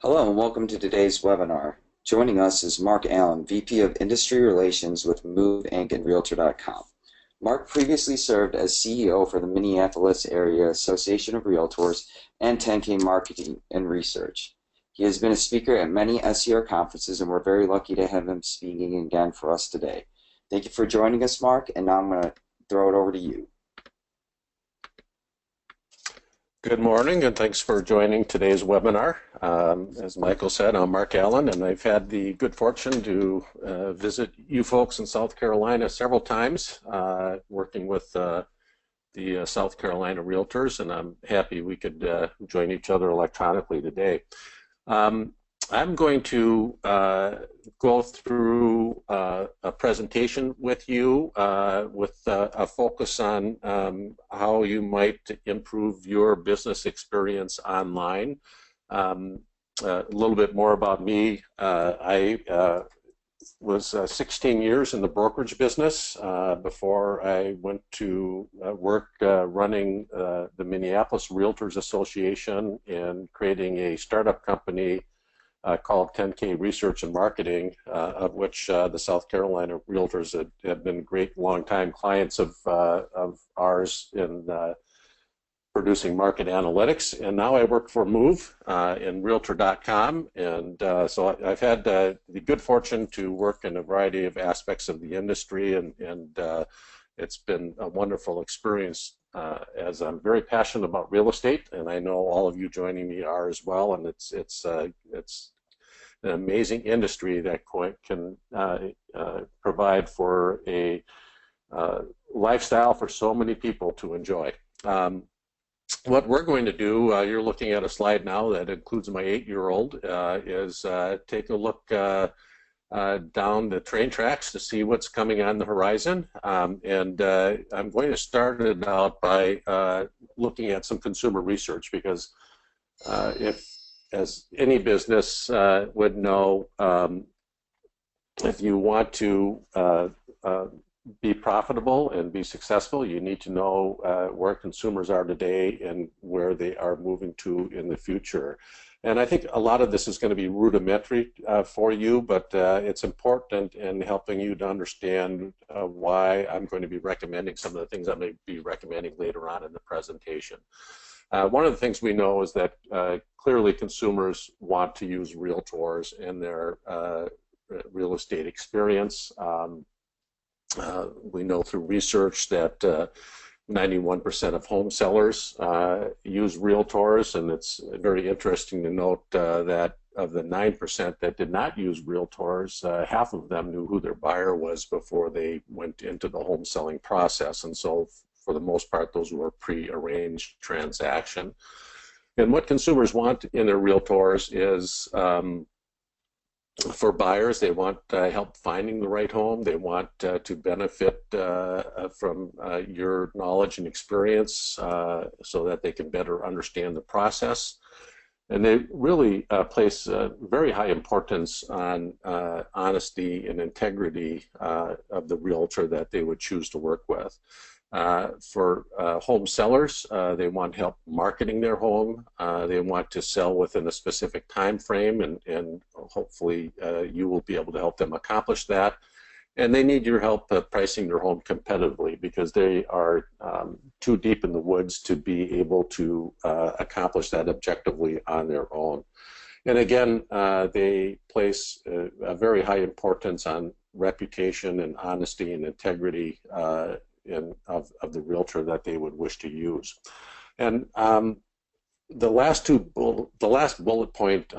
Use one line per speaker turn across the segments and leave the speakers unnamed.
Hello and welcome to today's webinar. Joining us is Mark Allen, VP of Industry Relations with Move Inc. and Realtor.com. Mark previously served as CEO for the Minneapolis Area Association of Realtors and 10K Marketing and Research. He has been a speaker at many SCR conferences, and we're very lucky to have him speaking again for us today. Thank you for joining us, Mark, and now I'm going to throw it over to you.
Good morning, and thanks for joining today's webinar. As Michael said, I'm Mark Allen, and I've had the good fortune to visit you folks in South Carolina several times, working with the South Carolina Realtors, and I'm happy we could join each other electronically today. I'm going to go through a presentation with you with a focus on how you might improve your business experience online. A little bit more about me. I was 16 years in the brokerage business before I went to work running the Minneapolis Realtors Association and creating a startup company called 10K Research and Marketing, of which the South Carolina Realtors have been great long-time clients of ours in producing market analytics. And now I work for Move in Realtor.com, and so I've had the good fortune to work in a variety of aspects of the industry, and it's been a wonderful experience as I'm very passionate about real estate, and I know all of you joining me are as well, and it's an amazing industry that can provide for a lifestyle for so many people to enjoy. What we're going to do, you're looking at a slide now that includes my 8-year-old, is take a look down the train tracks to see what's coming on the horizon. And I'm going to start it out by looking at some consumer research, because as any business would know, if you want to be profitable and be successful, you need to know where consumers are today and where they are moving to in the future. And I think a lot of this is going to be rudimentary for you, but it's important in helping you to understand why I'm going to be recommending some of the things I may be recommending later on in the presentation. One of the things we know is that clearly consumers want to use realtors in their real estate experience. We know through research that 91% of home sellers use realtors, and it's very interesting to note that of the 9% that did not use realtors, half of them knew who their buyer was before they went into the home selling process. And so for the most part, those were pre-arranged transaction. And what consumers want in their realtors is, for buyers, they want help finding the right home. They want to benefit from your knowledge and experience so that they can better understand the process. And they really place very high importance on honesty and integrity of the realtor that they would choose to work with. For home sellers, they want help marketing their home. They want to sell within a specific time frame, and hopefully you will be able to help them accomplish that. And they need your help pricing their home competitively, because they are too deep in the woods to be able to accomplish that objectively on their own. And again, they place a very high importance on reputation and honesty and integrity of the realtor that they would wish to use. And the last bullet point,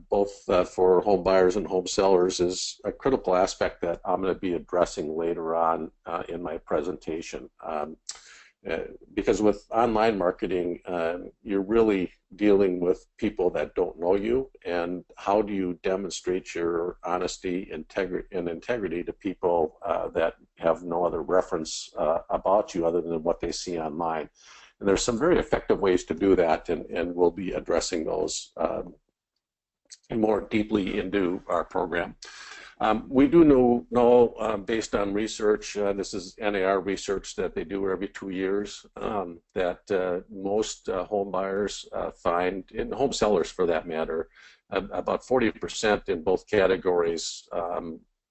both for home buyers and home sellers, is a critical aspect that I'm going to be addressing later on in my presentation. Because with online marketing, you're really dealing with people that don't know you, and how do you demonstrate your honesty and integrity to people that have no other reference about you other than what they see online. And there's some very effective ways to do that, and we'll be addressing those more deeply into our program. We do know based on research, this is NAR research that they do every 2 years, that most home buyers find, and home sellers for that matter, about 40% in both categories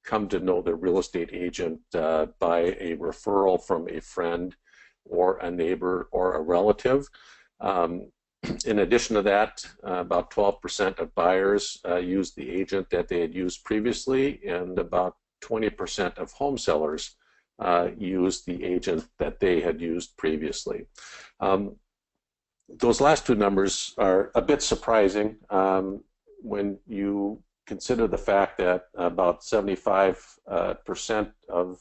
come to know their real estate agent by a referral from a friend or a neighbor or a relative. In addition to that, about 12% of buyers used the agent that they had used previously, and about 20% of home sellers used the agent that they had used previously. Those last two numbers are a bit surprising when you consider the fact that about 75% of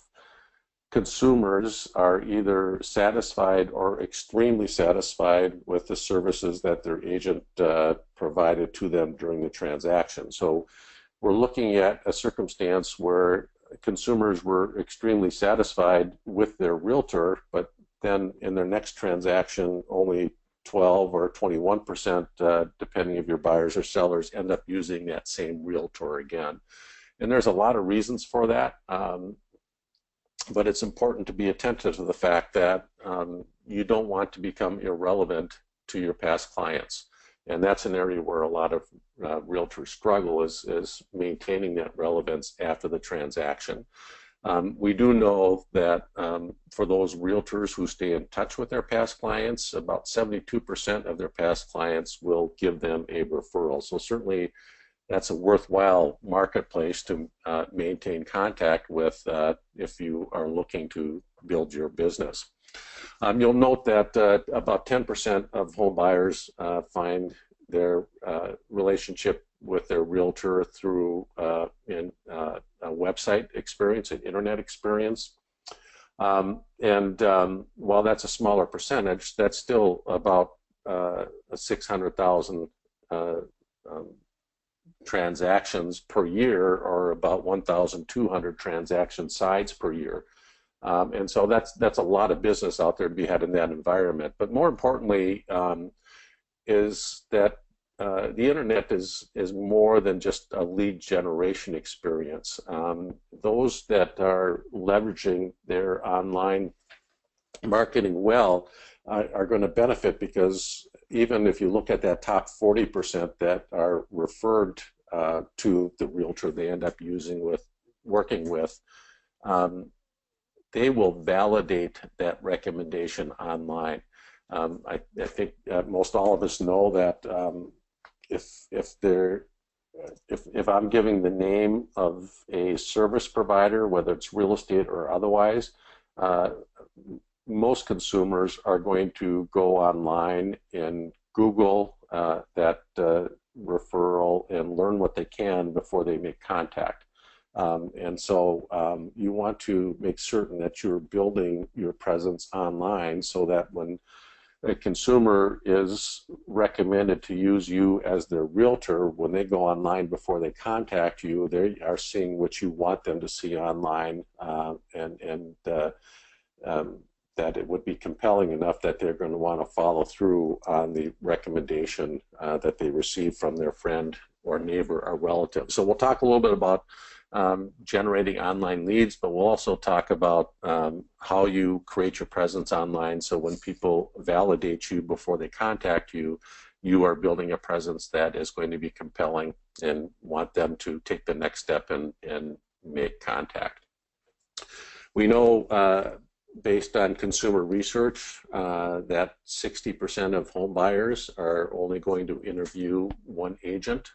consumers are either satisfied or extremely satisfied with the services that their agent provided to them during the transaction. So we're looking at a circumstance where consumers were extremely satisfied with their realtor, but then in their next transaction, only 12 or 21%, depending if your buyers or sellers, end up using that same realtor again. And there's a lot of reasons for that. But it's important to be attentive to the fact that you don't want to become irrelevant to your past clients. And that's an area where a lot of realtors struggle, is maintaining that relevance after the transaction. We do know that for those realtors who stay in touch with their past clients, about 72% of their past clients will give them a referral. So certainly that's a worthwhile marketplace to maintain contact with if you are looking to build your business. You'll note that about 10% of home buyers find their relationship with their realtor through a website experience, an internet experience. While that's a smaller percentage, that's still about 600,000 transactions per year, or about 1,200 transaction sides per year. And so that's a lot of business out there to be had in that environment. But more importantly is that the internet is more than just a lead generation experience. Those that are leveraging their online marketing well are going to benefit, because even if you look at that top 40% that are referred to the realtor they end up working with, they will validate that recommendation online. I think most all of us know that if I'm giving the name of a service provider, whether it's real estate or otherwise, most consumers are going to go online and Google that referral and learn what they can before they make contact. And so you want to make certain that you're building your presence online, so that when a consumer is recommended to use you as their realtor, when they go online before they contact you, they are seeing what you want them to see online, and that it would be compelling enough that they're going to want to follow through on the recommendation that they receive from their friend or neighbor or relative. So we'll talk a little bit about generating online leads, but we'll also talk about how you create your presence online, so when people validate you before they contact you, you are building a presence that is going to be compelling and want them to take the next step and make contact. We know based on consumer research that 60% of home buyers are only going to interview one agent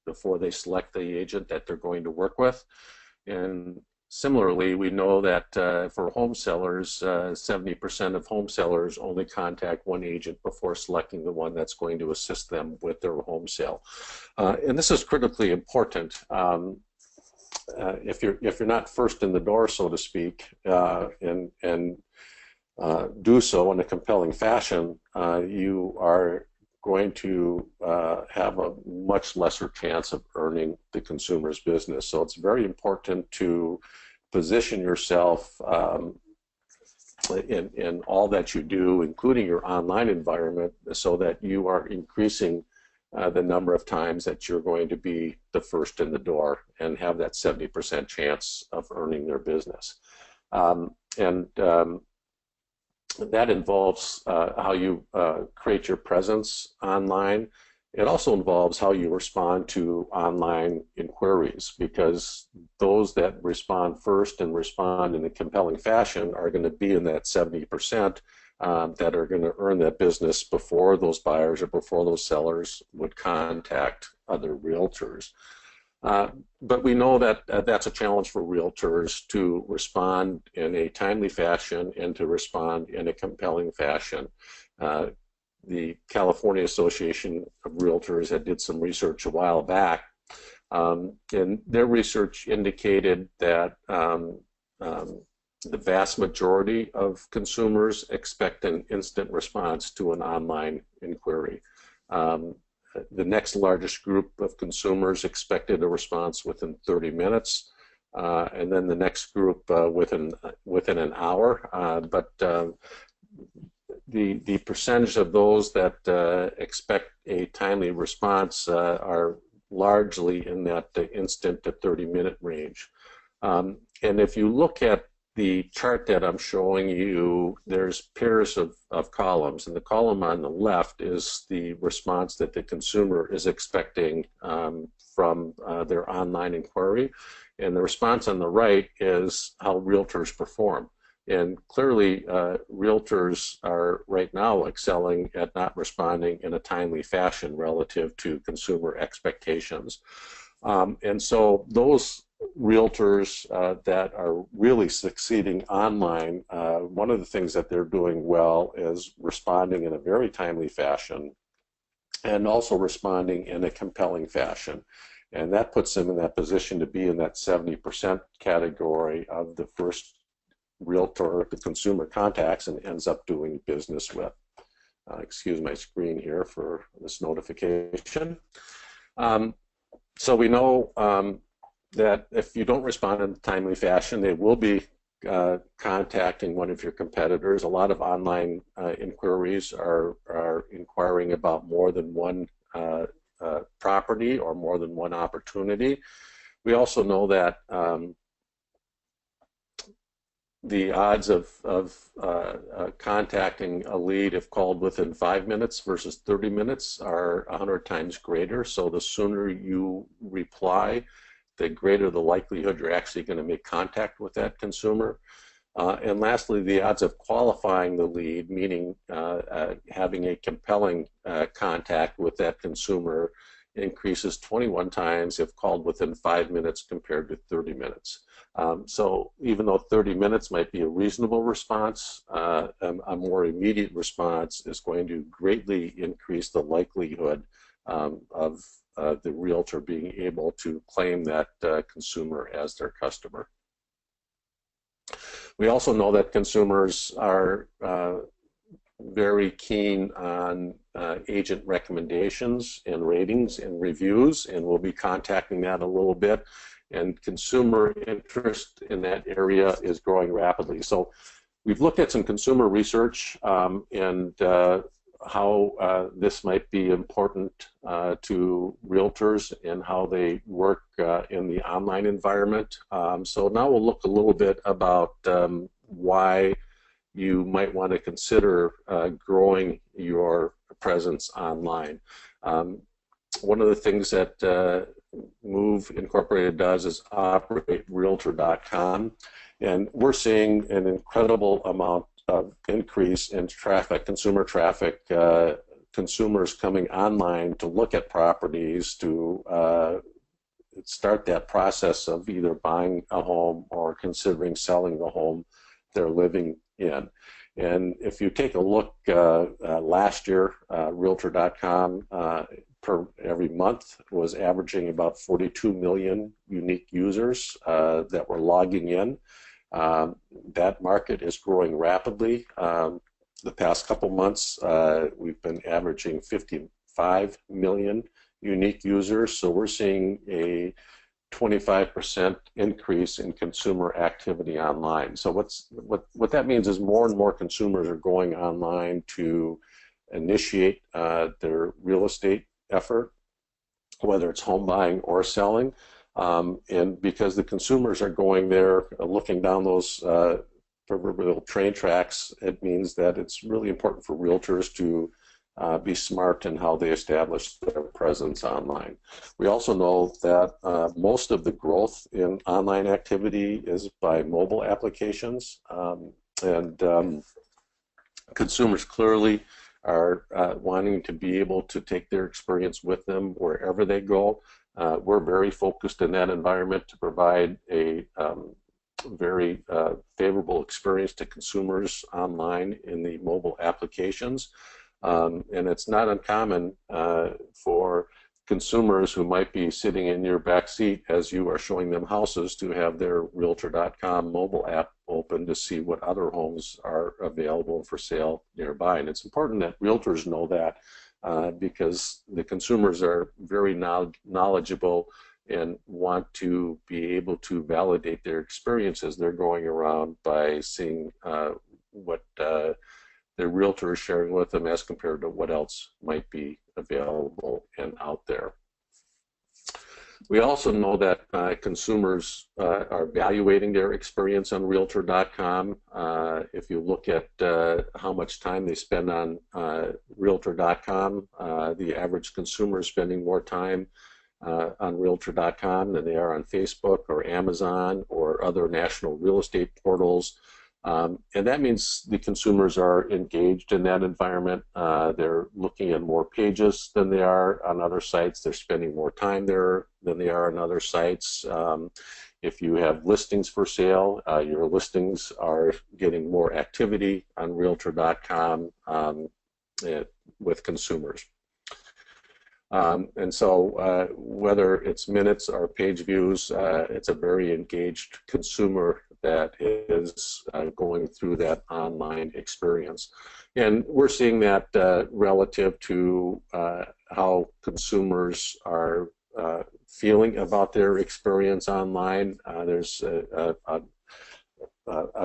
before they select the agent that they're going to work with. And similarly, we know that for home sellers, 70% of home sellers only contact one agent before selecting the one that's going to assist them with their home sale. And this is critically important. If you're not first in the door, so to speak, and do so in a compelling fashion, you are going to have a much lesser chance of earning the consumer's business. So it's very important to position yourself in all that you do, including your online environment, so that you are increasing the number of times that you're going to be the first in the door and have that 70% chance of earning their business. And that involves how you create your presence online. It also involves how you respond to online inquiries, because those that respond first and respond in a compelling fashion are going to be in that 70% that are going to earn that business before those buyers or before those sellers would contact other realtors. But we know that that's a challenge for realtors to respond in a timely fashion and to respond in a compelling fashion. The California Association of Realtors had did some research a while back, and their research indicated that the vast majority of consumers expect an instant response to an online inquiry. The next largest group of consumers expected a response within 30 minutes, and then the next group within an hour. But the percentage of those that expect a timely response are largely in that instant to 30-minute range. And if you look at the chart that I'm showing you, there's pairs of columns, and the column on the left is the response that the consumer is expecting from their online inquiry, and the response on the right is how realtors perform. And clearly, realtors are right now excelling at not responding in a timely fashion relative to consumer expectations. And so those realtors that are really succeeding online, one of the things that they're doing well is responding in a very timely fashion and also responding in a compelling fashion. And that puts them in that position to be in that 70% category of the first realtor the consumer contacts and ends up doing business with. Excuse my screen here for this notification. So we know that if you don't respond in a timely fashion, they will be contacting one of your competitors. A lot of online inquiries are inquiring about more than one property or more than one opportunity. We also know that the odds of contacting a lead if called within 5 minutes versus 30 minutes are 100 times greater. So the sooner you reply, the greater the likelihood you're actually going to make contact with that consumer. And lastly, the odds of qualifying the lead, meaning having a compelling contact with that consumer, increases 21 times if called within 5 minutes compared to 30 minutes. So even though 30 minutes might be a reasonable response, a more immediate response is going to greatly increase the likelihood of the realtor being able to claim that consumer as their customer. We also know that consumers are very keen on agent recommendations and ratings and reviews, and we'll be contacting that a little bit. And consumer interest in that area is growing rapidly. So we've looked at some consumer research and how this might be important to realtors and how they work in the online environment. So now we'll look a little bit about why you might want to consider growing your presence online. One of the things that Move Incorporated does is operate Realtor.com, and we're seeing an incredible amount of increase in traffic, consumer traffic, consumers coming online to look at properties, to start that process of either buying a home or considering selling the home they're living in. And if you take a look last year, Realtor.com per every month was averaging about 42 million unique users that were logging in. That market is growing rapidly. The past couple months, we've been averaging 55 million unique users, so we're seeing a 25% increase in consumer activity online. So what that means is more and more consumers are going online to initiate their real estate effort, whether it's home buying or selling. And because the consumers are going there, looking down those proverbial train tracks, it means that it's really important for realtors to be smart in how they establish their presence online. We also know that most of the growth in online activity is by mobile applications, and consumers clearly are wanting to be able to take their experience with them wherever they go. We're very focused in that environment to provide a very favorable experience to consumers online in the mobile applications. And it's not uncommon for consumers who might be sitting in your back seat as you are showing them houses to have their Realtor.com mobile app open to see what other homes are available for sale nearby. And it's important that realtors know that because the consumers are very knowledgeable and want to be able to validate their experiences. They're going around by seeing what their realtor is sharing with them as compared to what else might be available and out there. We also know that consumers are evaluating their experience on Realtor.com. If you look at how much time they spend on Realtor.com, the average consumer is spending more time on Realtor.com than they are on Facebook or Amazon or other national real estate portals. And that means the consumers are engaged in that environment. They're looking at more pages than they are on other sites. They're spending more time there than they are on other sites. If you have listings for sale, your listings are getting more activity on Realtor.com with consumers. And so whether it's minutes or page views, it's a very engaged consumer that is going through that online experience. And we're seeing that relative to how consumers are feeling about their experience online. There's a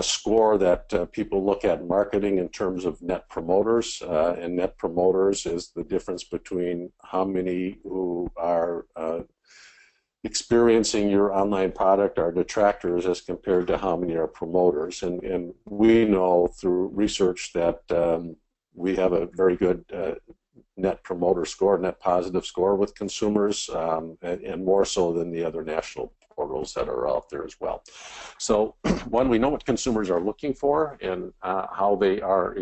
score that people look at marketing in terms of net promoters, and net promoters is the difference between how many who are experiencing your online product are detractors as compared to how many are promoters. And we know through research that we have a very good net promoter score, net positive score with consumers, and more so than the other national portals that are out there as well. So one, we know what consumers are looking for and how they are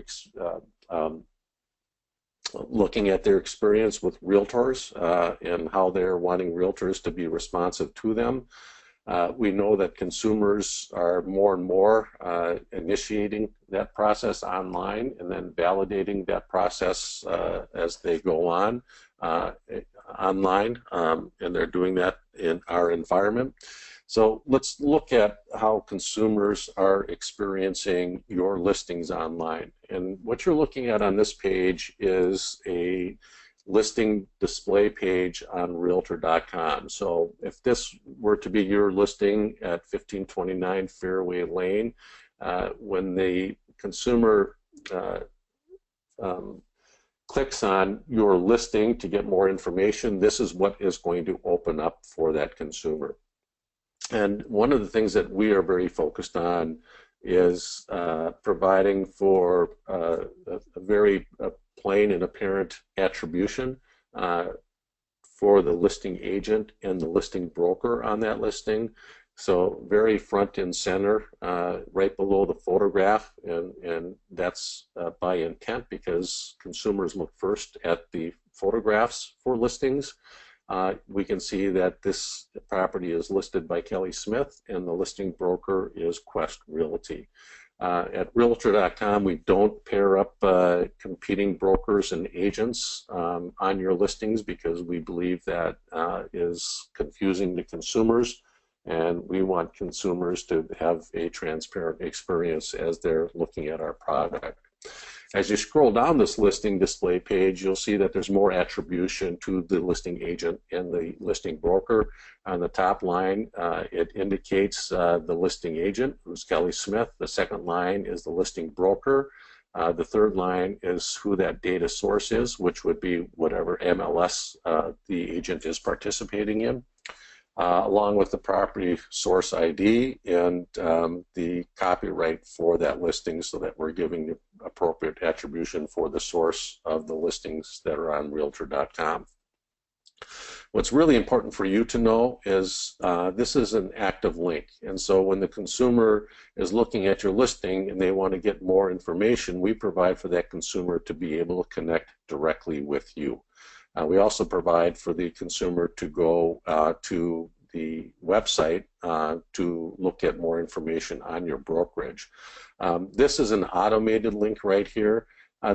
looking at their experience with realtors and how they're wanting realtors to be responsive to them. We know that consumers are more and more initiating that process online and then validating that process as they go on online, and they're doing that in our environment. So let's look at how consumers are experiencing your listings online. And what you're looking at on this page is a listing display page on Realtor.com. So if this were to be your listing at 1529 Fairway Lane, when the consumer clicks on your listing to get more information, this is what is going to open up for that consumer. And one of the things that we are very focused on is providing for a very plain and apparent attribution for the listing agent and the listing broker on that listing. So very front and center, right below the photograph, and that's by intent because consumers look first at the photographs for listings. We can see that this property is listed by Kelly Smith and the listing broker is Quest Realty. At Realtor.com, we don't pair up competing brokers and agents on your listings because we believe that is confusing to consumers, and we want consumers to have a transparent experience as they're looking at our product. As you scroll down this listing display page, you'll see that there's more attribution to the listing agent and the listing broker. On the top line, it indicates the listing agent, who's Kelly Smith. The second line is the listing broker, The third line is who that data source is, which would be whatever MLS the agent is participating in, along with the property source ID and the copyright for that listing, so that we're giving the appropriate attribution for the source of the listings that are on Realtor.com. What's really important for you to know is this is an active link, and so when the consumer is looking at your listing and they want to get more information, we provide for that consumer to be able to connect directly with you. We also provide for the consumer to go to the website to look at more information on your brokerage. This is an automated link right here.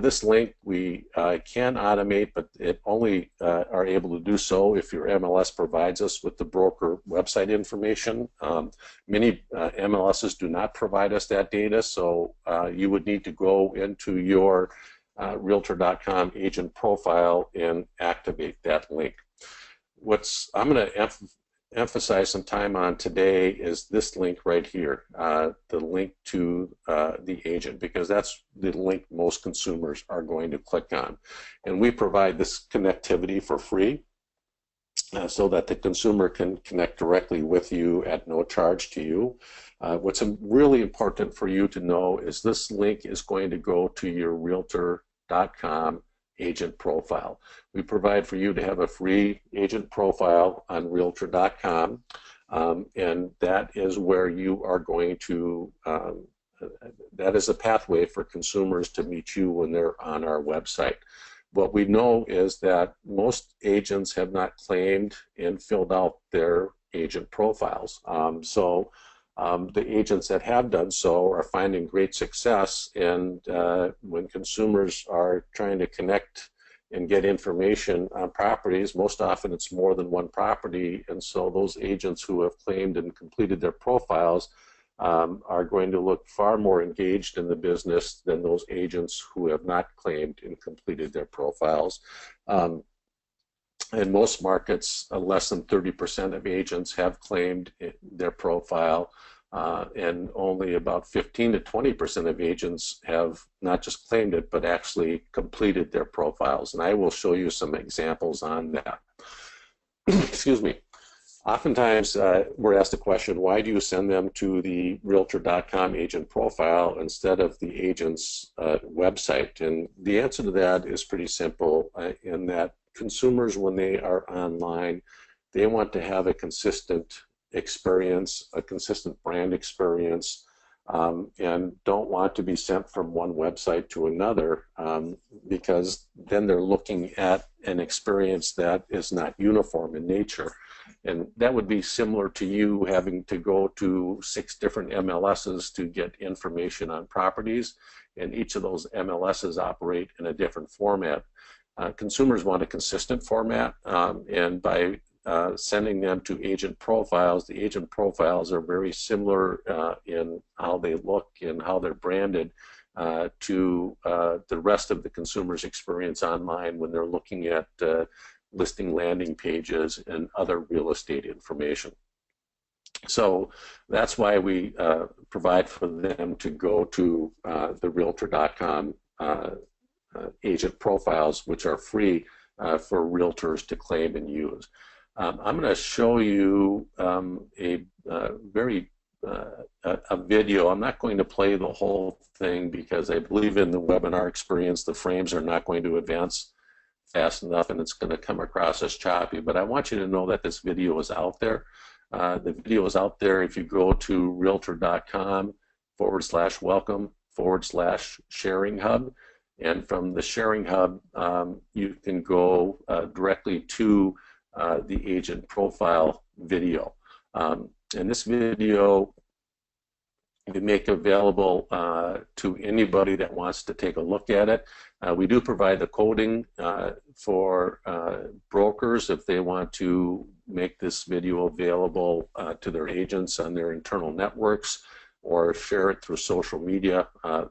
This link we can automate, but it only are able to do so if your MLS provides us with the broker website information. Many MLSs do not provide us that data, so you would need to go into your Realtor.com agent profile and activate that link. I'm going to emphasize some time on today is this link right here, the link to the agent, because that's the link most consumers are going to click on. And we provide this connectivity for free so that the consumer can connect directly with you at no charge to you. What's really important for you to know is this link is going to go to your Realtor.com agent profile. We provide for you to have a free agent profile on Realtor.com, and that is where you are going to, that is a pathway for consumers to meet you when they're on our website. What we know is that most agents have not claimed and filled out their agent profiles. The agents that have done so are finding great success, and when consumers are trying to connect and get information on properties, most often it's more than one property, and so those agents who have claimed and completed their profiles are going to look far more engaged in the business than those agents who have not claimed and completed their profiles. In most markets, less than 30% of agents have claimed their profile, and only about 15 to 20% of agents have not just claimed it, but actually completed their profiles. And I will show you some examples on that. Excuse me. Oftentimes, we're asked the question, why do you send them to the Realtor.com agent profile instead of the agent's website? And the answer to that is pretty simple, in that consumers, when they are online, they want to have a consistent experience, a consistent brand experience, and don't want to be sent from one website to another, because then they're looking at an experience that is not uniform in nature. And that would be similar to you having to go to 6 different MLSs to get information on properties, and each of those MLSs operate in a different format. Consumers want a consistent format, and by sending them to agent profiles, the agent profiles are very similar in how they look and how they're branded to the rest of the consumer's experience online when they're looking at listing landing pages and other real estate information. So that's why we provide for them to go to the Realtor.com agent profiles, which are free for realtors to claim and use. I'm going to show you a video. I'm not going to play the whole thing because I believe in the webinar experience the frames are not going to advance fast enough and it's going to come across as choppy, but I want you to know that this video is out there. The video is out there if you go to realtor.com/welcome/sharing hub, and from the sharing hub you can go directly to the agent profile video. And this video we make available to anybody that wants to take a look at it. We do provide the coding for brokers if they want to make this video available to their agents on their internal networks or share it through social media.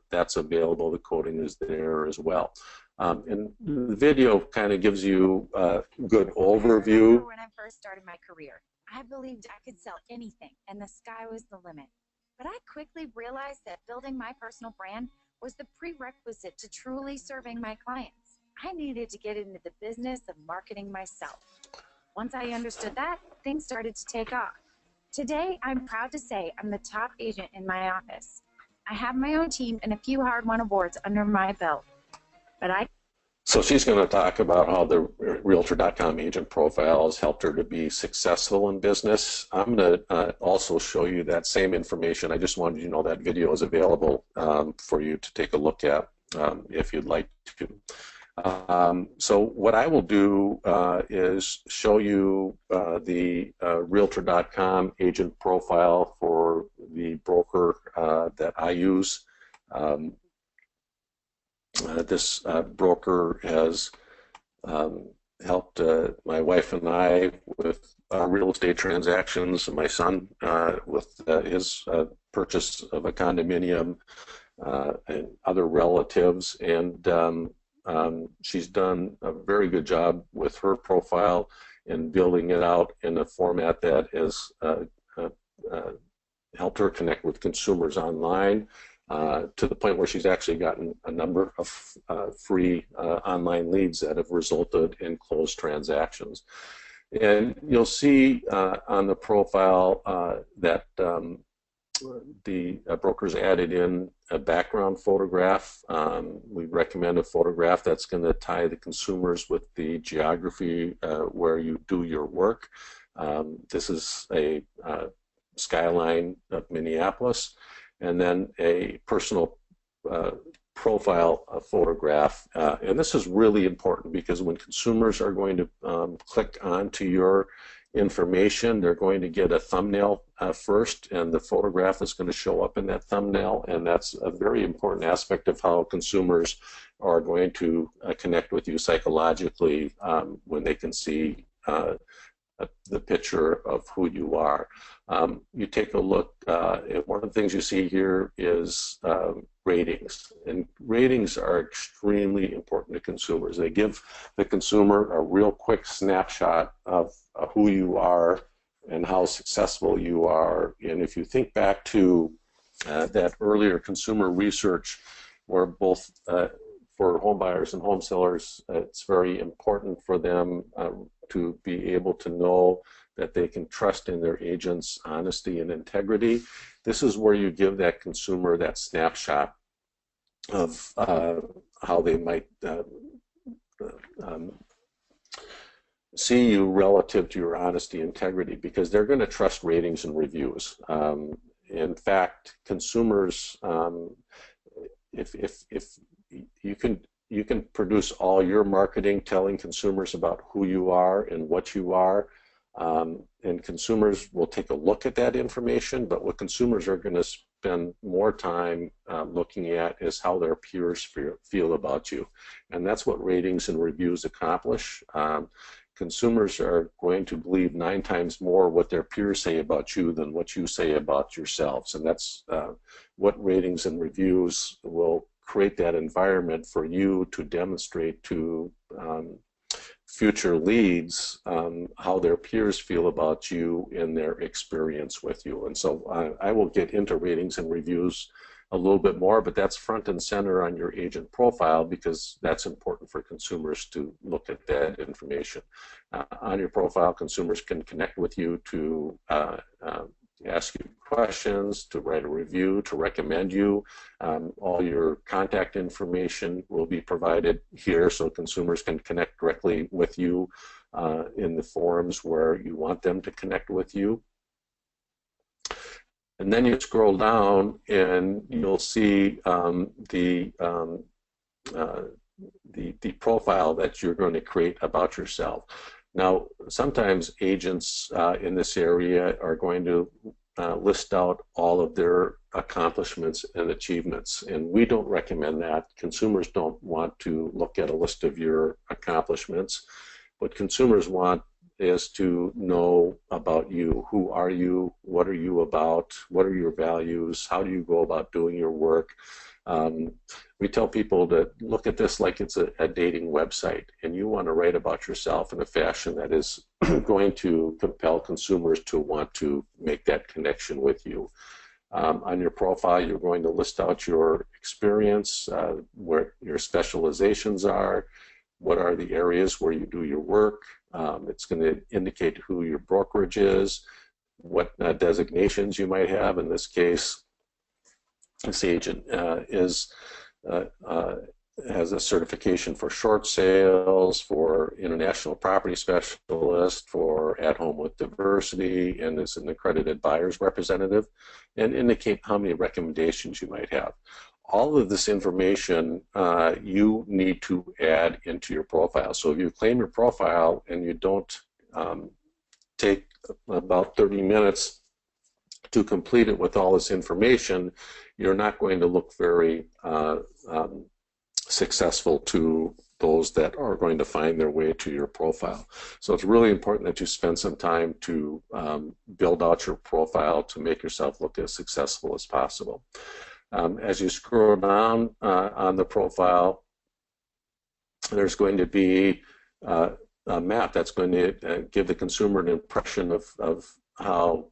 That's available. The coding is there as well. And the video kind of gives you a good overview.
When I first started my career, I believed I could sell anything and the sky was the limit. But I quickly realized that building my personal brand was the prerequisite to truly serving my clients. I needed to get into the business of marketing myself. Once I understood that, things started to take off. Today, I'm proud to say I'm the top agent in my office. I have my own team and a few hard-won awards under my belt.
So she's going to talk about how the Realtor.com agent profile has helped her to be successful in business. I'm going to also show you that same information. I just wanted you to know that video is available for you to take a look at if you'd like to. So what I will do is show you the Realtor.com agent profile for the broker that I use. This broker has helped my wife and I with real estate transactions, and my son with his purchase of a condominium, and other relatives, and she's done a very good job with her profile in building it out in a format that has helped her connect with consumers online to the point where she's actually gotten a number of free online leads that have resulted in closed transactions. And you'll see on the profile that the brokers added in a background photograph. We recommend a photograph that's going to tie the consumers with the geography where you do your work. This is a skyline of Minneapolis, and then a personal profile photograph. And this is really important because when consumers are going to click onto your information, they're going to get a thumbnail first, and the photograph is going to show up in that thumbnail, and that's a very important aspect of how consumers are going to connect with you psychologically when they can see the picture of who you are. You take a look, one of the things you see here is ratings, and ratings are extremely important to consumers. They give the consumer a real quick snapshot of who you are and how successful you are. And if you think back to that earlier consumer research, where both for home buyers and home sellers, it's very important for them to be able to know that they can trust in their agent's honesty and integrity. This is where you give that consumer that snapshot of how they might see you relative to your honesty and integrity, because they're going to trust ratings and reviews. In fact, consumers, if you can produce all your marketing telling consumers about who you are and what you are, and consumers will take a look at that information, but what consumers are going to spend more time looking at is how their peers feel about you. And that's what ratings and reviews accomplish. Consumers are going to believe 9 times more what their peers say about you than what you say about yourselves. And that's what ratings and reviews will create, that environment for you to demonstrate to future leads how their peers feel about you in their experience with you. And so I will get into ratings and reviews a little bit more, but that's front and center on your agent profile because that's important for consumers to look at that information. On your profile, consumers can connect with you to ask you questions, to write a review, to recommend you. All your contact information will be provided here so consumers can connect directly with you in the forums where you want them to connect with you. And then you scroll down and you'll see the profile that you're going to create about yourself. Now, sometimes agents in this area are going to list out all of their accomplishments and achievements, and we don't recommend that. Consumers don't want to look at a list of your accomplishments. What consumers want is to know about you. Who are you? What are you about? What are your values? How do you go about doing your work? We tell people to look at this like it's a dating website, and you want to write about yourself in a fashion that is going to compel consumers to want to make that connection with you. On your profile, you're going to list out your experience, where your specializations are, what are the areas where you do your work. It's going to indicate who your brokerage is, what designations you might have. In this case, this agent has a certification for short sales, for international property specialist, for at home with diversity, and is an accredited buyer's representative, and indicate how many recommendations you might have. All of this information you need to add into your profile. So if you claim your profile and you don't take about 30 minutes to complete it with all this information, you're not going to look very successful to those that are going to find their way to your profile. So it's really important that you spend some time to build out your profile to make yourself look as successful as possible. As you scroll down on the profile, there's going to be a map that's going to give the consumer an impression of how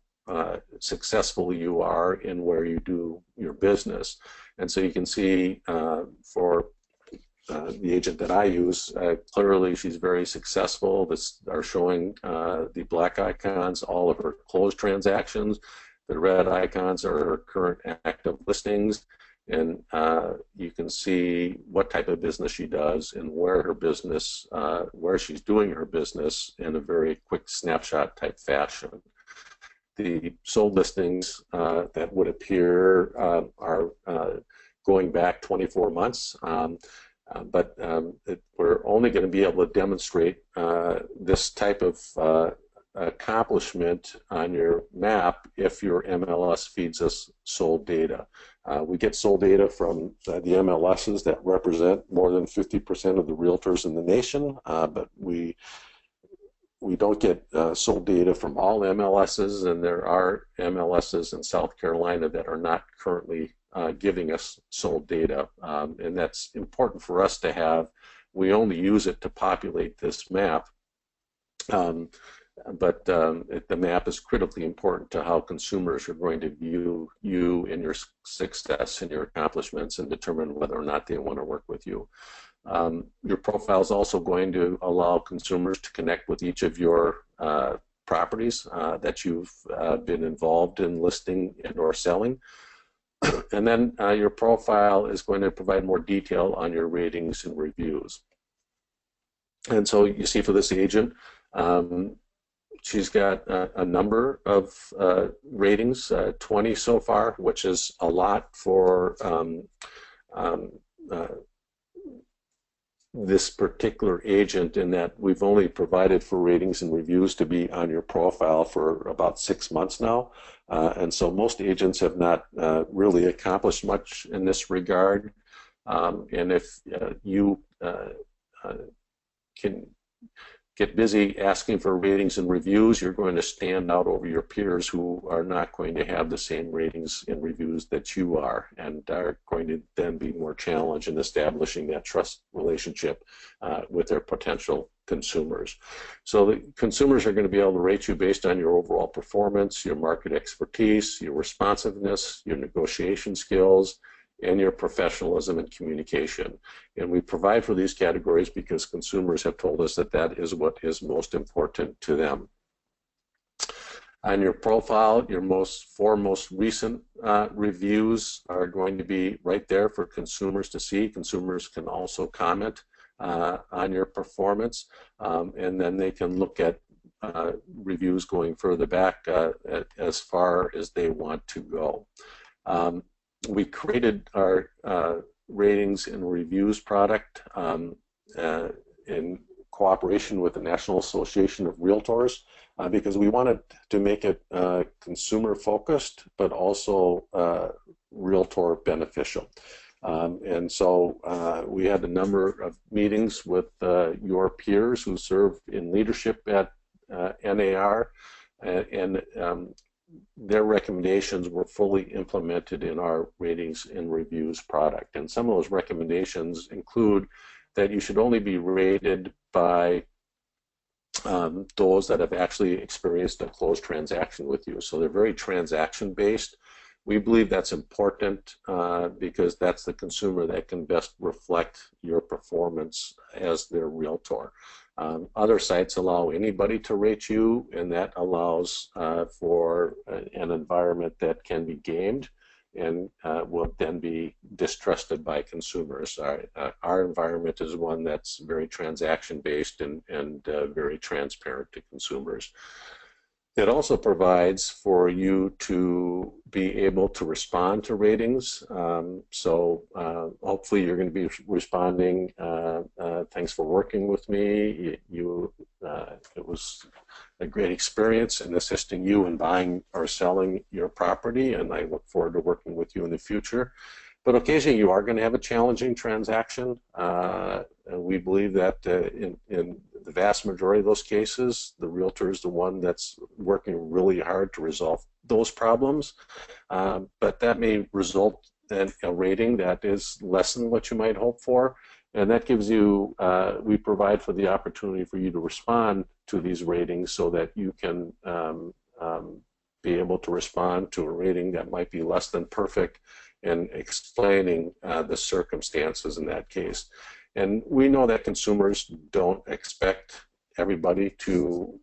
successful you are in where you do your business. And so you can see for the agent that I use, clearly she's very successful. This are showing the black icons, all of her closed transactions. The red icons are her current active listings, and you can see what type of business she does and where her business, where she's doing her business in a very quick snapshot type fashion. The sold listings that would appear are going back 24 months, but we're only going to be able to demonstrate this type of accomplishment on your map if your MLS feeds us sold data. We get sold data from the MLSs that represent more than 50% of the realtors in the nation, but we don't get sold data from all MLSs, and there are MLSs in South Carolina that are not currently giving us sold data, and that's important for us to have. We only use it to populate this map, but the map is critically important to how consumers are going to view you and your success and your accomplishments and determine whether or not they want to work with you. Your profile is also going to allow consumers to connect with each of your properties that you've been involved in listing and or selling. And then your profile is going to provide more detail on your ratings and reviews. And so you see for this agent, she's got a number of ratings, 20 so far, which is a lot for this particular agent, in that we've only provided for ratings and reviews to be on your profile for about 6 months now. And so most agents have not really accomplished much in this regard. And if you can get busy asking for ratings and reviews, you're going to stand out over your peers who are not going to have the same ratings and reviews that you are, and are going to then be more challenged in establishing that trust relationship with their potential consumers. So the consumers are going to be able to rate you based on your overall performance, your market expertise, your responsiveness, your negotiation skills, and your professionalism and communication. And we provide for these categories because consumers have told us that that is what is most important to them. On your profile, your four most recent reviews are going to be right there for consumers to see. Consumers can also comment on your performance, and then they can look at reviews going further back as far as they want to go. We created our ratings and reviews product in cooperation with the National Association of Realtors because we wanted to make it consumer focused but also realtor beneficial. And so we had a number of meetings with your peers who serve in leadership at NAR, and their recommendations were fully implemented in our ratings and reviews product. And some of those recommendations include that you should only be rated by those that have actually experienced a closed transaction with you. So they're very transaction based. We believe that's important because that's the consumer that can best reflect your performance as their realtor. Other sites allow anybody to rate you, and that allows for an environment that can be gamed and will then be distrusted by consumers. Our environment is one that's very transaction-based and very transparent to consumers. It also provides for you to be able to respond to ratings. Hopefully you're going to be responding, thanks for working with me. It was a great experience in assisting you in buying or selling your property, and I look forward to working with you in the future. But occasionally you are going to have a challenging transaction. And we believe that in the vast majority of those cases, the realtor is the one that's working really hard to resolve those problems. But that may result in a rating that is less than what you might hope for. And that gives you, we provide for the opportunity for you to respond to these ratings so that you can be able to respond to a rating that might be less than perfect, and explaining the circumstances in that case. And we know that consumers don't expect everybody to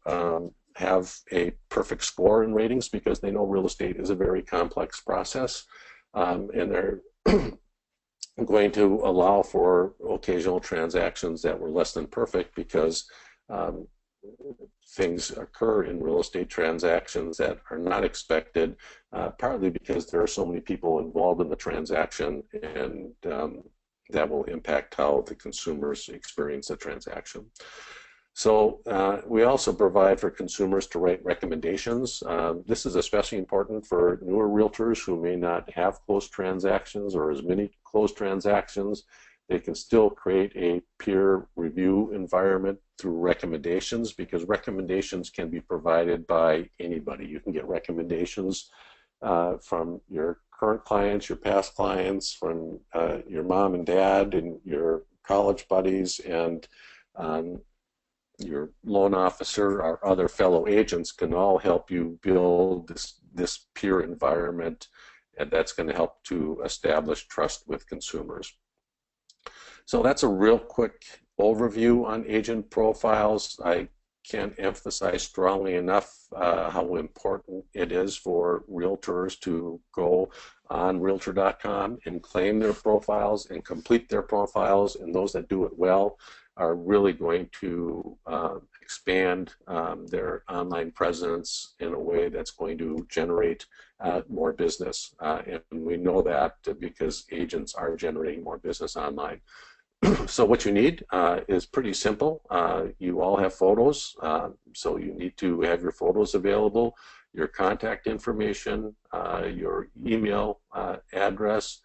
have a perfect score in ratings because they know real estate is a very complex process, and they're going to allow for occasional transactions that were less than perfect because things occur in real estate transactions that are not expected, partly because there are so many people involved in the transaction, and that will impact how the consumers experience the transaction. So we also provide for consumers to write recommendations. This is especially important for newer realtors who may not have closed transactions or as many closed transactions. They can still create a peer review environment through recommendations, because recommendations can be provided by anybody. You can get recommendations from your current clients, your past clients, from your mom and dad and your college buddies, and your loan officer or other fellow agents can all help you build this peer environment, and that's going to help to establish trust with consumers. So that's a real quick overview on agent profiles. I can't emphasize strongly enough how important it is for realtors to go on Realtor.com and claim their profiles and complete their profiles, and those that do it well are really going to expand their online presence in a way that's going to generate more business. And we know that because agents are generating more business online. So what you need is pretty simple. You all have photos, so you need to have your photos available, your contact information, your email address,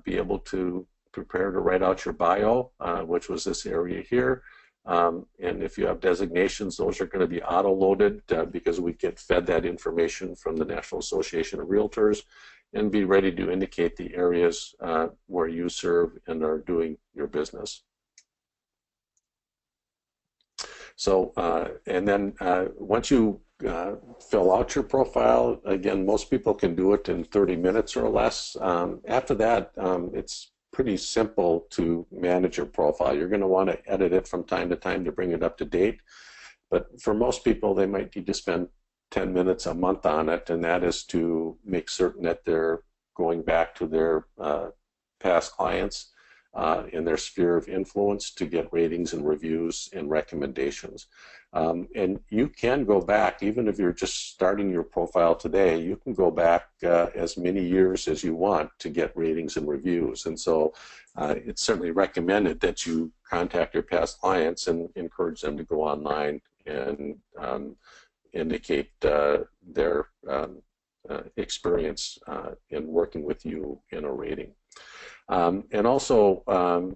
be able to prepare to write out your bio, which was this area here. And if you have designations, those are going to be auto-loaded because we get fed that information from the National Association of Realtors, and be ready to indicate the areas where you serve and are doing your business. So, and then once you fill out your profile, again, most people can do it in 30 minutes or less. After that, it's pretty simple to manage your profile. You're going to want to edit it from time to time to bring it up to date. But for most people, they might need to spend 10 minutes a month on it, and that is to make certain that they're going back to their past clients in their sphere of influence to get ratings and reviews and recommendations. And you can go back, even if you're just starting your profile today, you can go back as many years as you want to get ratings and reviews. And so it's certainly recommended that you contact your past clients and encourage them to go online and indicate their experience in working with you in a rating. And also,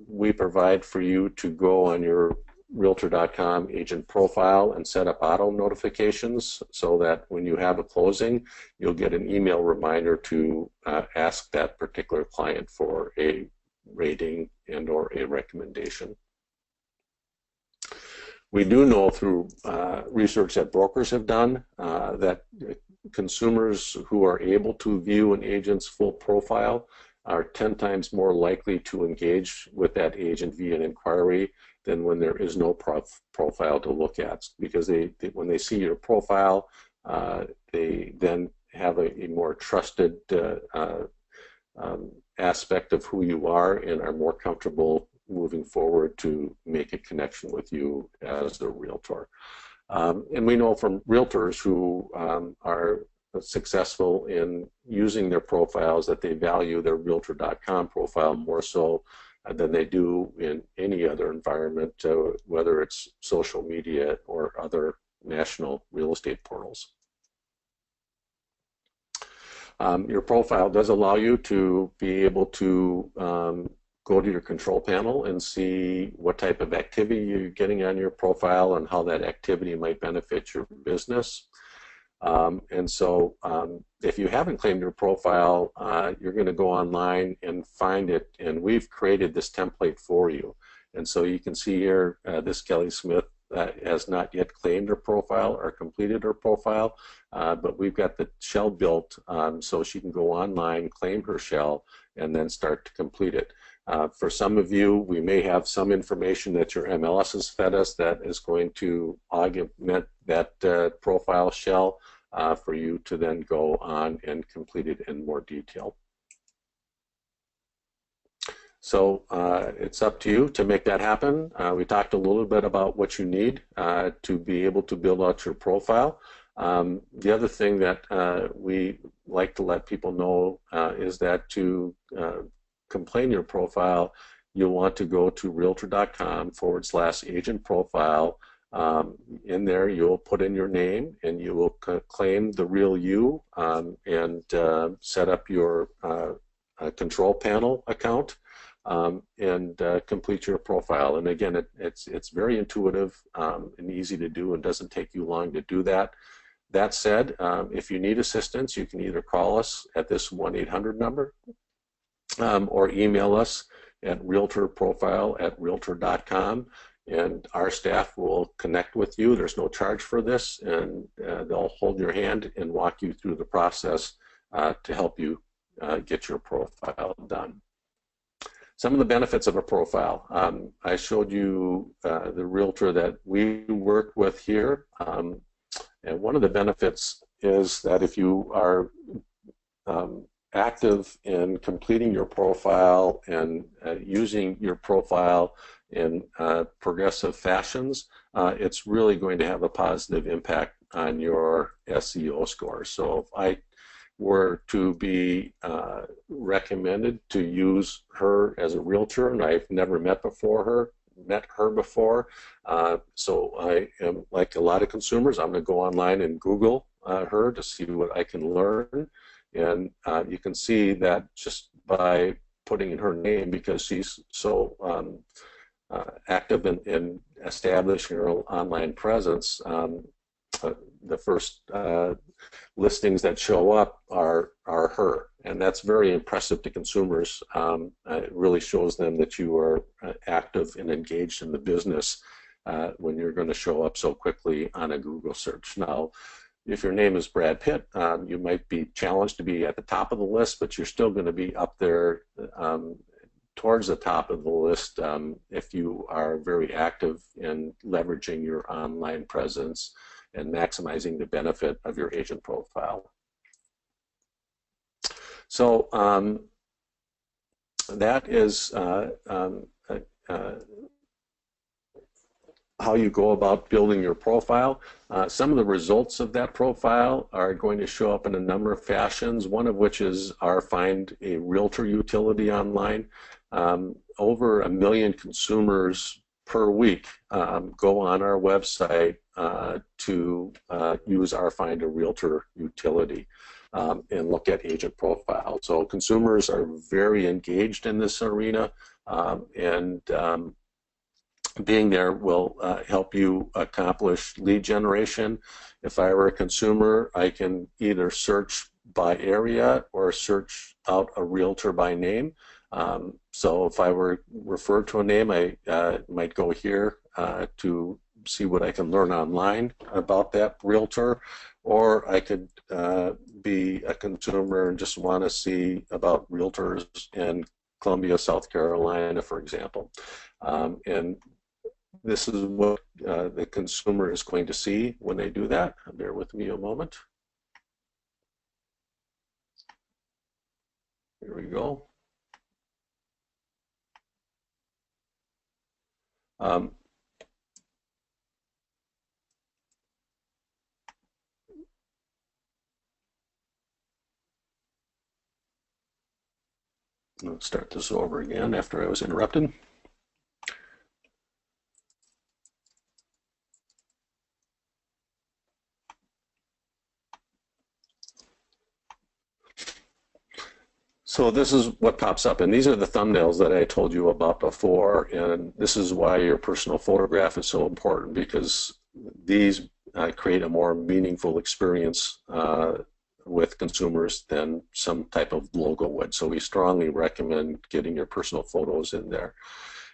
we provide for you to go on your Realtor.com agent profile and set up auto notifications so that when you have a closing, you'll get an email reminder to ask that particular client for a rating and or a recommendation. We do know through research that brokers have done that consumers who are able to view an agent's full profile are 10 times more likely to engage with that agent via an inquiry than when there is no profile to look at, because when they see your profile, they then have a more trusted aspect of who you are and are more comfortable moving forward to make a connection with you as a realtor. And we know from realtors who are successful in using their profiles that they value their Realtor.com profile more so than they do in any other environment, whether it's social media or other national real estate portals. Your profile does allow you to be able to go to your control panel and see what type of activity you're getting on your profile and how that activity might benefit your business. And so if you haven't claimed your profile, you're going to go online and find it, and we've created this template for you. And so you can see here, this Kelly Smith has not yet claimed her profile or completed her profile, but we've got the shell built so she can go online, claim her shell, and then start to complete it. For some of you, we may have some information that your MLS has fed us that is going to augment that profile shell for you to then go on and complete it in more detail. So it's up to you to make that happen. We talked a little bit about what you need to be able to build out your profile. The other thing that we like to let people know is that to complete your profile, you'll want to go to realtor.com/agent profile. In there, you'll put in your name and you will claim the real you and set up your control panel account and complete your profile. And again, it's very intuitive and easy to do and doesn't take you long to do that. That said, if you need assistance, you can either call us at this 1-800 number or email us at realtorprofile@realtor.com, and our staff will connect with you. There's no charge for this, and they'll hold your hand and walk you through the process to help you get your profile done. Some of the benefits of a profile. I showed you the realtor that we work with here, and one of the benefits is that if you are active in completing your profile and using your profile in progressive fashions, it's really going to have a positive impact on your SEO score. So if I were to be recommended to use her as a realtor, and I've never met her before, so I am like a lot of consumers, I'm going to go online and Google her to see what I can learn. And you can see that just by putting in her name, because she's so active in establishing her online presence, the first listings that show up are her, and that's very impressive to consumers. It really shows them that you are active and engaged in the business when you're going to show up so quickly on a Google search. Now, if your name is Brad Pitt, you might be challenged to be at the top of the list, but you're still going to be up there towards the top of the list if you are very active in leveraging your online presence and maximizing the benefit of your agent profile. So that is how you go about building your profile. Some of the results of that profile are going to show up in a number of fashions, one of which is our Find a Realtor utility online. Over 1 million consumers per week go on our website to use our Find a Realtor utility and look at agent profiles. So consumers are very engaged in this arena, and being there will help you accomplish lead generation. If I were a consumer, I can either search by area or search out a realtor by name. So if I were referred to a name, I might go here to see what I can learn online about that realtor, or I could be a consumer and just want to see about realtors in Columbia, South Carolina, for example. And this is what the consumer is going to see when they do that. Bear with me a moment. Here we go. Let's start this over again after I was interrupted. So this is what pops up, and these are the thumbnails that I told you about before, and this is why your personal photograph is so important, because these create a more meaningful experience with consumers than some type of logo would. So we strongly recommend getting your personal photos in there.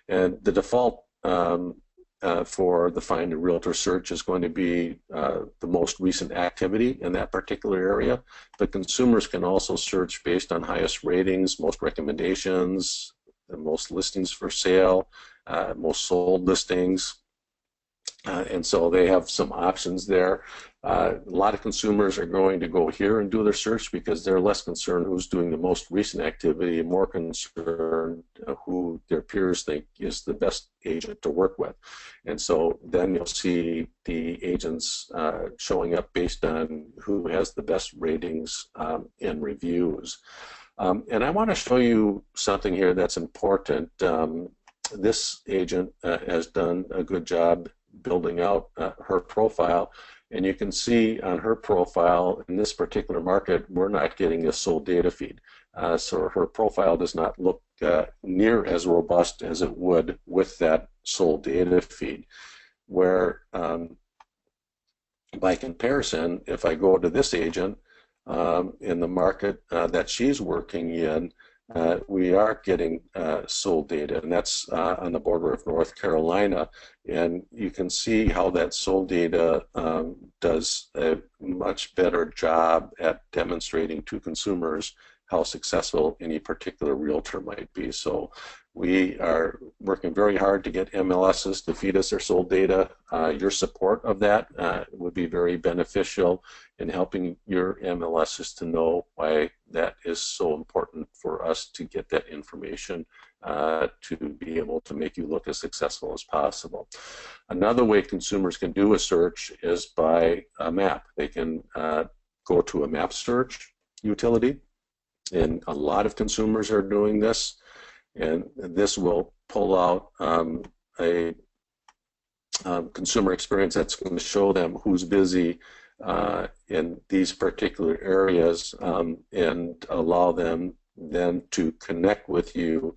And the default for the Find a Realtor search is going to be the most recent activity in that particular area. But consumers can also search based on highest ratings, most recommendations, the most listings for sale, most sold listings. And so they have some options there. A lot of consumers are going to go here and do their search because they're less concerned who's doing the most recent activity, more concerned who their peers think is the best agent to work with. And so then you'll see the agents showing up based on who has the best ratings and reviews. And I want to show you something here that's important. This agent has done a good job building out her profile, and you can see on her profile in this particular market we're not getting a sold data feed, so her profile does not look near as robust as it would with that sold data feed, where by comparison, if I go to this agent in the market that she's working in, we are getting sold data, and that's on the border of North Carolina, and you can see how that sold data does a much better job at demonstrating to consumers how successful any particular realtor might be. So we are working very hard to get MLSs to feed us their sold data. Your support of that would be very beneficial in helping your MLSs to know why that is so important for us to get that information to be able to make you look as successful as possible. Another way consumers can do a search is by a map. They can go to a map search utility, and a lot of consumers are doing this, and this will pull out a consumer experience that's going to show them who's busy in these particular areas and allow them then to connect with you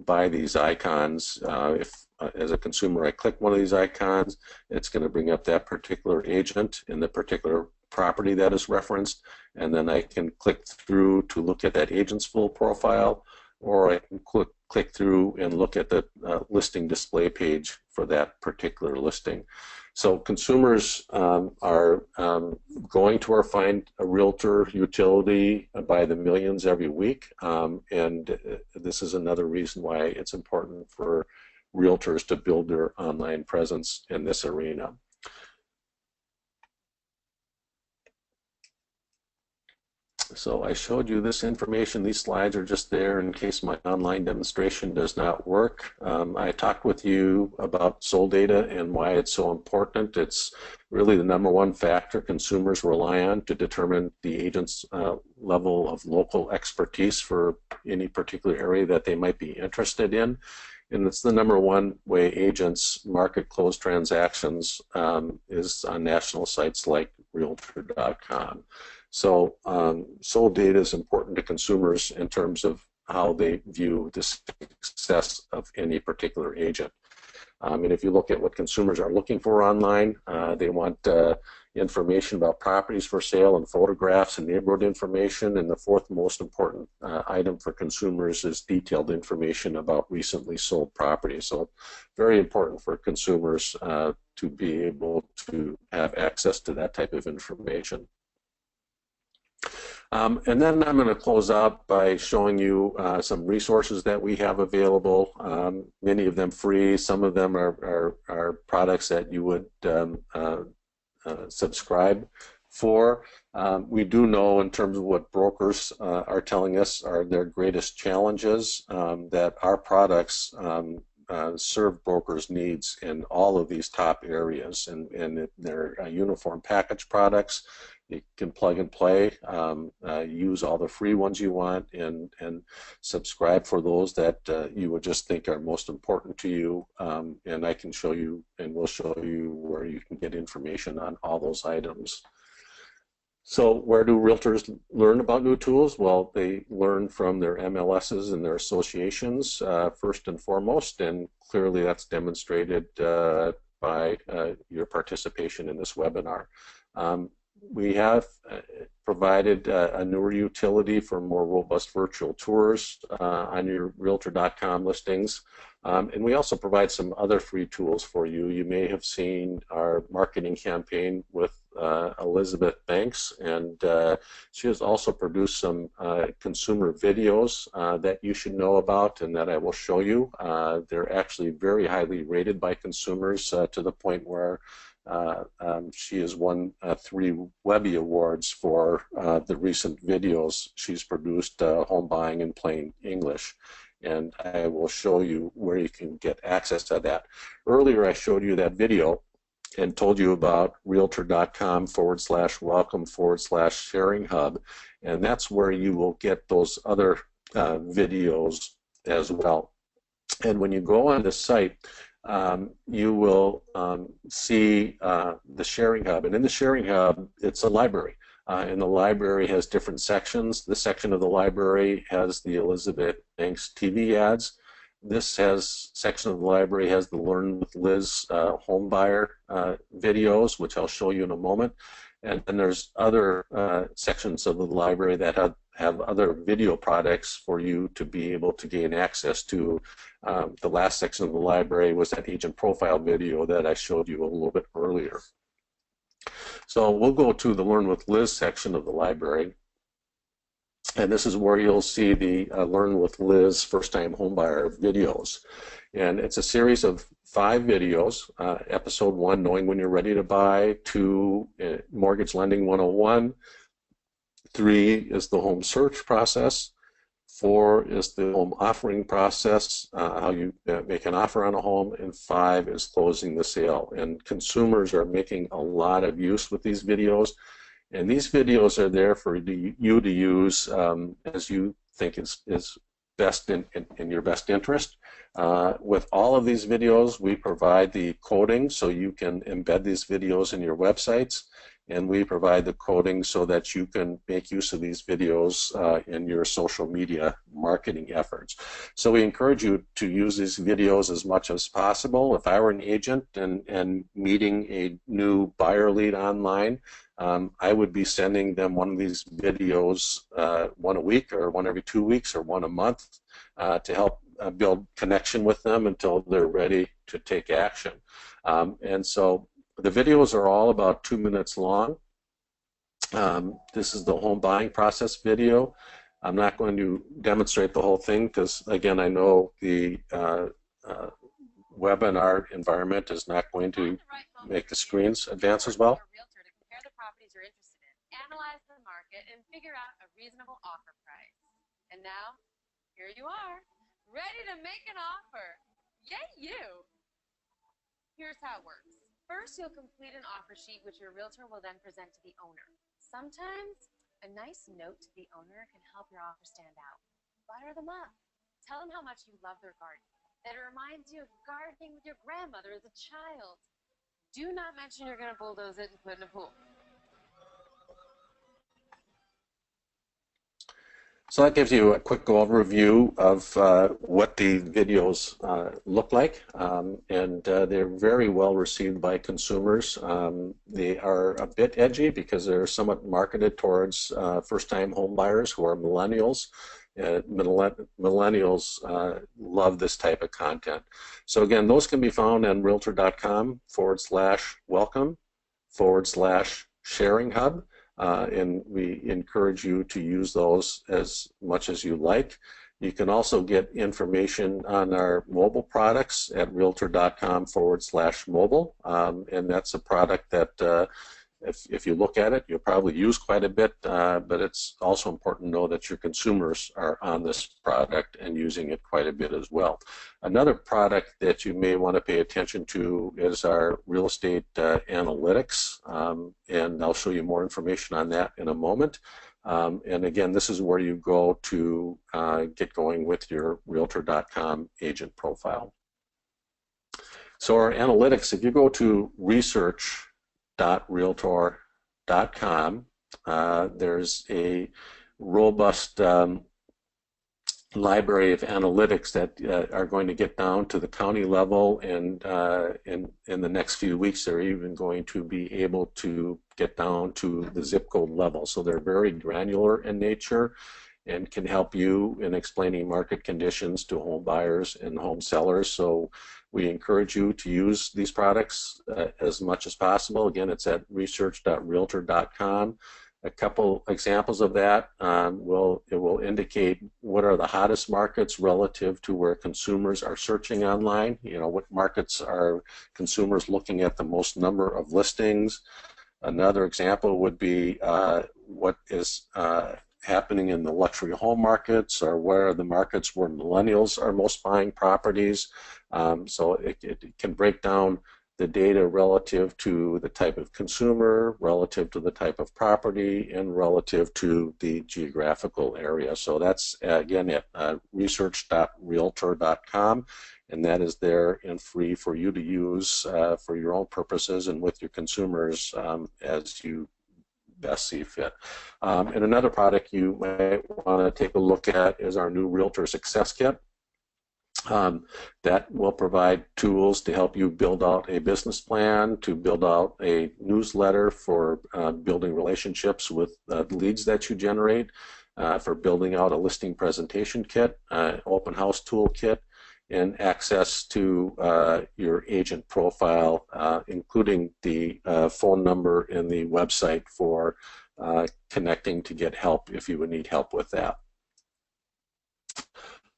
by these icons. If as a consumer I click one of these icons, it's going to bring up that particular agent in the particular property that is referenced, and then I can click through to look at that agent's full profile, or I can click through and look at the listing display page for that particular listing. So consumers are going to our Find a Realtor utility by the millions every week, and this is another reason why it's important for realtors to build their online presence in this arena. So I showed you this information. These slides are just there in case my online demonstration does not work. I talked with you about sold data and why it's so important. It's really the #1 factor consumers rely on to determine the agent's level of local expertise for any particular area that they might be interested in. And it's the #1 way agents market closed transactions is on national sites like Realtor.com. So sold data is important to consumers in terms of how they view the success of any particular agent. And if you look at what consumers are looking for online, they want information about properties for sale and photographs and neighborhood information. And the fourth most important item for consumers is detailed information about recently sold properties. So very important for consumers to be able to have access to that type of information. And then I'm going to close out by showing you some resources that we have available, many of them free. Some of them are products that you would subscribe for. We do know in terms of what brokers are telling us are their greatest challenges, that our products serve brokers' needs in all of these top areas, and they're uniform package products. You can plug and play, use all the free ones you want, and subscribe for those that you would just think are most important to you. And I can show you, and we'll show you where you can get information on all those items. So where do realtors learn about new tools? Well, they learn from their MLSs and their associations first and foremost, and clearly that's demonstrated by your participation in this webinar. We have provided a newer utility for more robust virtual tours on your Realtor.com listings. And we also provide some other free tools for you. You may have seen our marketing campaign with Elizabeth Banks, and she has also produced some consumer videos that you should know about and that I will show you. They're actually very highly rated by consumers to the point where she has won 3 Webby Awards for the recent videos she's produced, Home Buying in Plain English. And I will show you where you can get access to that. Earlier I showed you that video and told you about realtor.com/welcome/sharing hub, and that's where you will get those other videos as well. And when you go on the site, you will see the sharing hub, and in the sharing hub it's a library. And the library has different sections. This section of the library has the Elizabeth Banks TV ads. This section of the library has the Learn with Liz home buyer videos, which I'll show you in a moment. And then there's other sections of the library that have other video products for you to be able to gain access to. The last section of the library was that agent profile video that I showed you a little bit earlier. So we'll go to the Learn with Liz section of the library, and this is where you'll see the Learn with Liz first-time homebuyer videos. And it's a series of 5 videos. Episode 1, Knowing When You're Ready to Buy. 2, Mortgage Lending 101. 3 is the home search process. 4 is the home offering process, how you make an offer on a home, and 5 is closing the sale. And consumers are making a lot of use with these videos, and these videos are there for you to use as you think is best in your best interest. With all of these videos, we provide the coding so you can embed these videos in your websites, and we provide the coding so that you can make use of these videos in your social media marketing efforts. So we encourage you to use these videos as much as possible. If I were an agent and meeting a new buyer lead online, I would be sending them one of these videos one a week, or one every 2 weeks, or one a month to help build connection with them until they're ready to take action. And so the videos are all about 2 minutes long. This is the home buying process video. I'm not going to demonstrate the whole thing because, again, I know the webinar environment is not going to make the screens advance as well.
Analyze the market and figure out a reasonable offer price. And now, here you are, ready to make an offer. Yay, you! Here's how it works. First, you'll complete an offer sheet, which your realtor will then present to the owner. Sometimes, a nice note to the owner can help your offer stand out. Butter them up. Tell them how much you love their garden, that it reminds you of gardening with your grandmother as a child. Do not mention you're going to bulldoze it and put it in a pool.
So that gives you a quick overview of what the videos look like, and they're very well received by consumers. They are a bit edgy because they're somewhat marketed towards first-time home buyers who are millennials. Millennials love this type of content. So again, those can be found on realtor.com/welcome/sharing hub. And we encourage you to use those as much as you like. You can also get information on our mobile products at realtor.com/mobile. And that's a product that if you look at it, you'll probably use quite a bit, but it's also important to know that your consumers are on this product and using it quite a bit as well. Another product that you may want to pay attention to is our real estate analytics, and I'll show you more information on that in a moment. And again, this is where you go to get going with your Realtor.com agent profile. So our analytics, if you go to research.realtor.com, there's a robust library of analytics that are going to get down to the county level, and in the next few weeks they're even going to be able to get down to the zip code level. So they're very granular in nature and can help you in explaining market conditions to home buyers and home sellers. So we encourage you to use these products as much as possible. Again, it's at research.realtor.com. A couple examples of that will indicate what are the hottest markets relative to where consumers are searching online. You know, what markets are consumers looking at the most number of listings. Another example would be what is happening in the luxury home markets, or where are the markets where millennials are most buying properties. So it can break down the data relative to the type of consumer, relative to the type of property, and relative to the geographical area. So that's again at research.realtor.com, and that is there and free for you to use for your own purposes and with your consumers as you best see fit. And another product you might want to take a look at is our new Realtor Success Kit. That will provide tools to help you build out a business plan, to build out a newsletter for building relationships with leads that you generate, for building out a listing presentation kit, open house toolkit, and access to your agent profile, including the phone number and the website for connecting to get help if you would need help with that.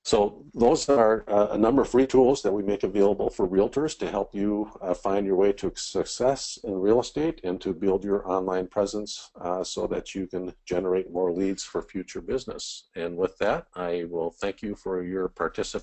So those are a number of free tools that we make available for realtors to help you find your way to success in real estate and to build your online presence so that you can generate more leads for future business. And with that, I will thank you for your participation.